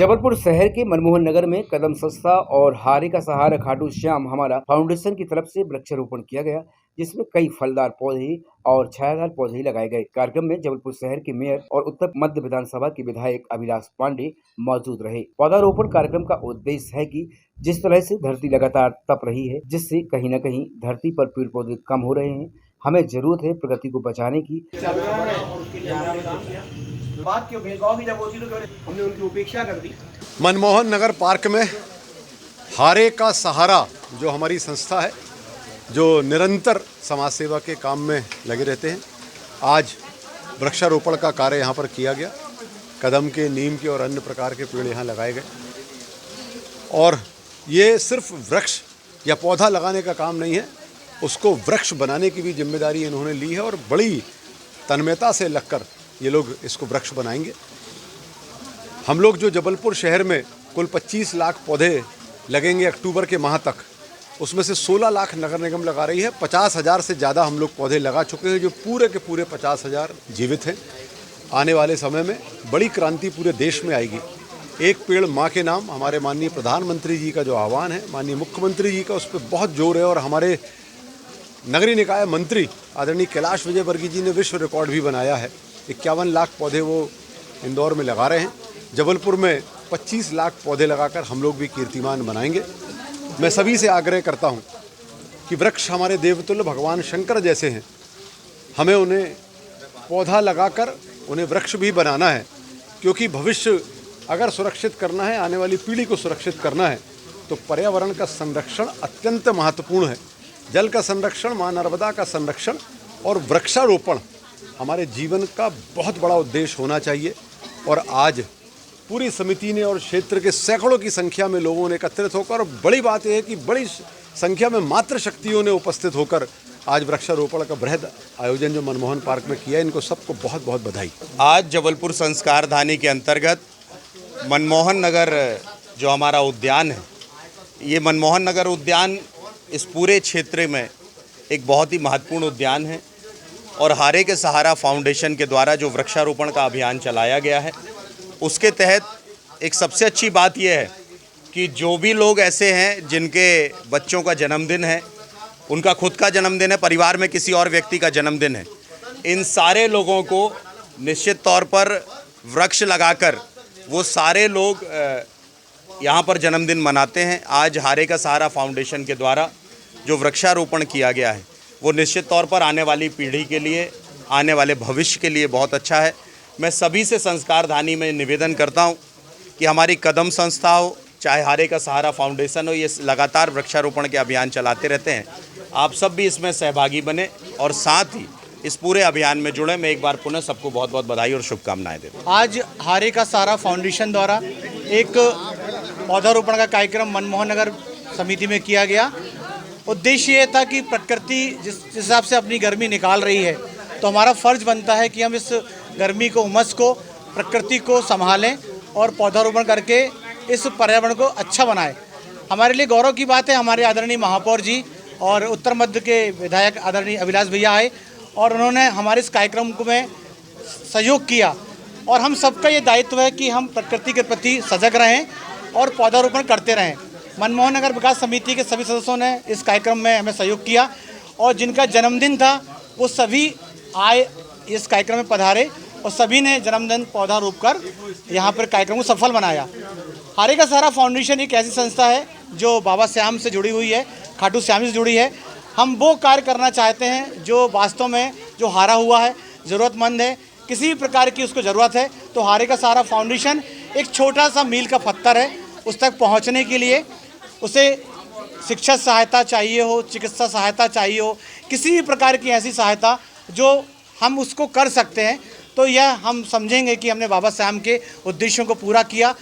जबलपुर शहर के मनमोहन नगर में कदम संस्था और हारे का सहारा खाटू श्याम हमारा फाउंडेशन की तरफ से वृक्षारोपण किया गया, जिसमें कई फलदार पौधे और छायादार पौधे लगाए गए। कार्यक्रम में जबलपुर शहर के मेयर और उत्तर मध्य विधानसभा के विधायक अभिलाष पांडे मौजूद रहे। पौधारोपण कार्यक्रम का उद्देश्य है कि जिस तरह से धरती लगातार तप रही है, जिससे कहीं न कहीं धरती पर पेड़ पौधे कम हो रहे हैं, हमें जरूरत है प्रकृति को बचाने की। बात क्यों भेदभाव की जब होती तो हमने उनकी उपेक्षा कर दी। मनमोहन नगर पार्क में हारे का सहारा जो हमारी संस्था है, जो निरंतर समाज सेवा के काम में लगे रहते हैं, आज वृक्षारोपण का कार्य यहाँ पर किया गया। कदम के, नीम के और अन्य प्रकार के पेड़ यहाँ लगाए गए। और ये सिर्फ वृक्ष या पौधा लगाने का काम नहीं है, उसको वृक्ष बनाने की भी जिम्मेदारी इन्होंने ली है और बड़ी तन्मयता से लगकर ये लोग इसको वृक्ष बनाएंगे। हम लोग जो जबलपुर शहर में कुल 25 लाख पौधे लगेंगे अक्टूबर के माह तक, उसमें से 16 लाख नगर निगम लगा रही है। 50,000 से ज़्यादा हम लोग पौधे लगा चुके हैं, जो पूरे के पूरे 50,000 जीवित हैं। आने वाले समय में बड़ी क्रांति पूरे देश में आएगी। एक पेड़ माँ के नाम, हमारे माननीय प्रधानमंत्री जी का जो आह्वान है, माननीय मुख्यमंत्री जी का, उस पर बहुत जोर है। और हमारे नगरीय निकाय मंत्री आदरणीय कैलाश विजयवर्गीय जी ने विश्व रिकॉर्ड भी बनाया है। 51 लाख पौधे वो इंदौर में लगा रहे हैं। जबलपुर में 25 लाख पौधे लगाकर हम लोग भी कीर्तिमान बनाएंगे। मैं सभी से आग्रह करता हूं कि वृक्ष हमारे देवतुल्य भगवान शंकर जैसे हैं, हमें उन्हें पौधा लगाकर उन्हें वृक्ष भी बनाना है। क्योंकि भविष्य अगर सुरक्षित करना है, आने वाली पीढ़ी को सुरक्षित करना है, तो पर्यावरण का संरक्षण अत्यंत महत्वपूर्ण है। जल का संरक्षण, माँ नर्मदा का संरक्षण और वृक्षारोपण हमारे जीवन का बहुत बड़ा उद्देश्य होना चाहिए। और आज पूरी समिति ने और क्षेत्र के सैकड़ों की संख्या में लोगों ने एकत्रित होकर, बड़ी बात यह है कि बड़ी संख्या में मातृशक्तियों ने उपस्थित होकर आज वृक्षारोपण का बृहद आयोजन जो मनमोहन पार्क में किया, इनको सबको बहुत बहुत बधाई। आज जबलपुर संस्कार धानी के अंतर्गत मनमोहन नगर जो हमारा उद्यान है, ये मनमोहन नगर उद्यान इस पूरे क्षेत्र में एक बहुत ही महत्वपूर्ण उद्यान है। और हारे के सहारा फाउंडेशन के द्वारा जो वृक्षारोपण का अभियान चलाया गया है, उसके तहत एक सबसे अच्छी बात यह है कि जो भी लोग ऐसे हैं जिनके बच्चों का जन्मदिन है, उनका खुद का जन्मदिन है, परिवार में किसी और व्यक्ति का जन्मदिन है, इन सारे लोगों को निश्चित तौर पर वृक्ष लगाकर वो सारे लोग यहाँ पर जन्मदिन मनाते हैं। आज हारे का सहारा फाउंडेशन के द्वारा जो वृक्षारोपण किया गया है, वो निश्चित तौर पर आने वाली पीढ़ी के लिए, आने वाले भविष्य के लिए बहुत अच्छा है। मैं सभी से संस्कार धानी में निवेदन करता हूँ कि हमारी कदम संस्था हो, चाहे हारे का सहारा फाउंडेशन हो, ये लगातार वृक्षारोपण के अभियान चलाते रहते हैं। आप सब भी इसमें सहभागी बने और साथ ही इस पूरे अभियान में जुड़े। मैं एक बार पुनः सबको बहुत बहुत बधाई और शुभकामनाएं देता हूँ। आज हारे का सहारा फाउंडेशन द्वारा एक पौधारोपण का कार्यक्रम मनमोहन नगर समिति में किया गया। उद्देश्य ये था कि प्रकृति जिस हिसाब से अपनी गर्मी निकाल रही है, तो हमारा फ़र्ज बनता है कि हम इस गर्मी को, उमस को, प्रकृति को संभालें और पौधारोपण करके इस पर्यावरण को अच्छा बनाएं। हमारे लिए गौरव की बात है, हमारे आदरणीय महापौर जी और उत्तर मध्य के विधायक आदरणीय अभिलाष भैया आए और उन्होंने हमारे इस कार्यक्रम को में सहयोग किया। और हम सबका ये दायित्व है कि हम प्रकृति के प्रति सजग रहें और पौधारोपण करते रहें। मनमोहन नगर विकास समिति के सभी सदस्यों ने इस कार्यक्रम में हमें सहयोग किया और जिनका जन्मदिन था वो सभी आए, इस कार्यक्रम में पधारे और सभी ने जन्मदिन पौधा रोप कर यहाँ पर कार्यक्रम को सफल बनाया। हारे का सहारा फाउंडेशन एक ऐसी संस्था है जो बाबा श्याम से जुड़ी हुई है, खाटू श्याम से जुड़ी है। हम वो कार्य करना चाहते हैं जो वास्तव में जो हारा हुआ है, ज़रूरतमंद है, किसी भी प्रकार की उसको ज़रूरत है, तो हारे का सहारा फाउंडेशन एक छोटा सा मील का पत्थर है उस तक पहुंचने के लिए। उसे शिक्षा सहायता चाहिए हो, चिकित्सा सहायता चाहिए हो, किसी भी प्रकार की ऐसी सहायता जो हम उसको कर सकते हैं, तो यह हम समझेंगे कि हमने बाबा साहब के उद्देश्यों को पूरा किया